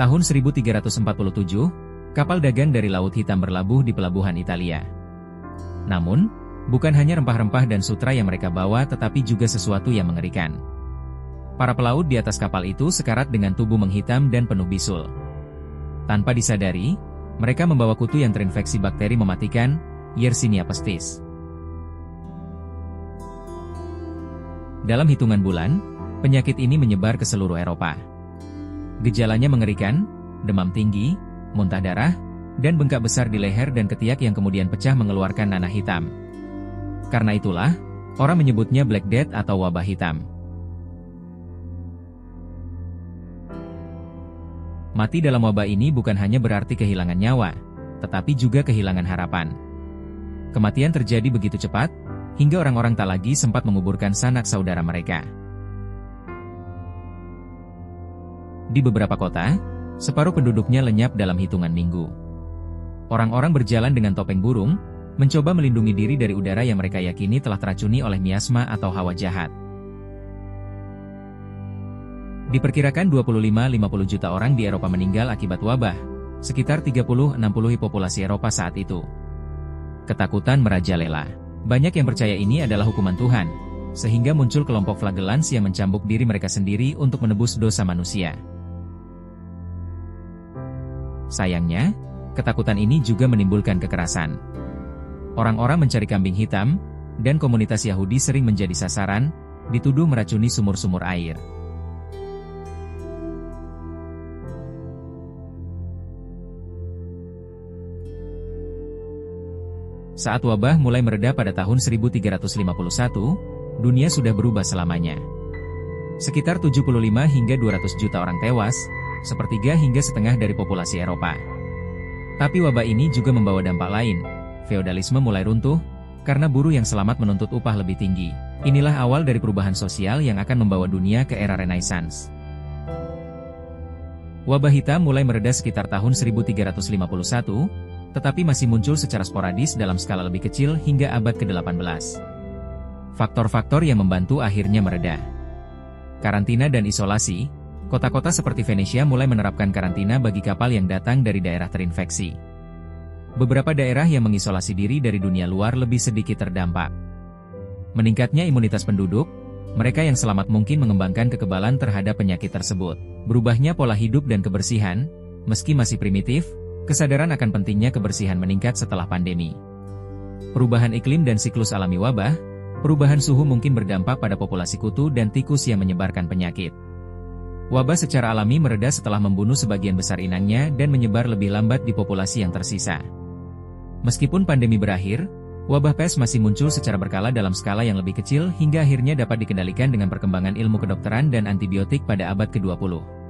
Tahun 1347, kapal dagang dari Laut Hitam berlabuh di pelabuhan Italia. Namun, bukan hanya rempah-rempah dan sutra yang mereka bawa tetapi juga sesuatu yang mengerikan. Para pelaut di atas kapal itu sekarat dengan tubuh menghitam dan penuh bisul. Tanpa disadari, mereka membawa kutu yang terinfeksi bakteri mematikan, Yersinia pestis. Dalam hitungan bulan, penyakit ini menyebar ke seluruh Eropa. Gejalanya mengerikan, demam tinggi, muntah darah, dan bengkak besar di leher dan ketiak yang kemudian pecah mengeluarkan nanah hitam. Karena itulah, orang menyebutnya Black Death atau wabah hitam. Mati dalam wabah ini bukan hanya berarti kehilangan nyawa, tetapi juga kehilangan harapan. Kematian terjadi begitu cepat, hingga orang-orang tak lagi sempat menguburkan sanak saudara mereka. Di beberapa kota, separuh penduduknya lenyap dalam hitungan minggu. Orang-orang berjalan dengan topeng burung, mencoba melindungi diri dari udara yang mereka yakini telah teracuni oleh miasma atau hawa jahat. Diperkirakan 25-50 juta orang di Eropa meninggal akibat wabah, sekitar 30-60% populasi Eropa saat itu. Ketakutan merajalela. Banyak yang percaya ini adalah hukuman Tuhan, sehingga muncul kelompok flagelans yang mencambuk diri mereka sendiri untuk menebus dosa manusia. Sayangnya, ketakutan ini juga menimbulkan kekerasan. Orang-orang mencari kambing hitam, dan komunitas Yahudi sering menjadi sasaran, dituduh meracuni sumur-sumur air. Saat wabah mulai mereda pada tahun 1351, dunia sudah berubah selamanya. Sekitar 75 hingga 200 juta orang tewas, sepertiga hingga setengah dari populasi Eropa. Tapi wabah ini juga membawa dampak lain. Feodalisme mulai runtuh, karena buruh yang selamat menuntut upah lebih tinggi. Inilah awal dari perubahan sosial yang akan membawa dunia ke era Renaissance. Wabah hitam mulai mereda sekitar tahun 1351, tetapi masih muncul secara sporadis dalam skala lebih kecil hingga abad ke-18. Faktor-faktor yang membantu akhirnya mereda. Karantina dan isolasi. Kota-kota seperti Venesia mulai menerapkan karantina bagi kapal yang datang dari daerah terinfeksi. Beberapa daerah yang mengisolasi diri dari dunia luar lebih sedikit terdampak. Meningkatnya imunitas penduduk, mereka yang selamat mungkin mengembangkan kekebalan terhadap penyakit tersebut. Berubahnya pola hidup dan kebersihan, meski masih primitif, kesadaran akan pentingnya kebersihan meningkat setelah pandemi. Perubahan iklim dan siklus alami wabah, perubahan suhu mungkin berdampak pada populasi kutu dan tikus yang menyebarkan penyakit. Wabah secara alami mereda setelah membunuh sebagian besar inangnya dan menyebar lebih lambat di populasi yang tersisa. Meskipun pandemi berakhir, wabah pes masih muncul secara berkala dalam skala yang lebih kecil hingga akhirnya dapat dikendalikan dengan perkembangan ilmu kedokteran dan antibiotik pada abad ke-20.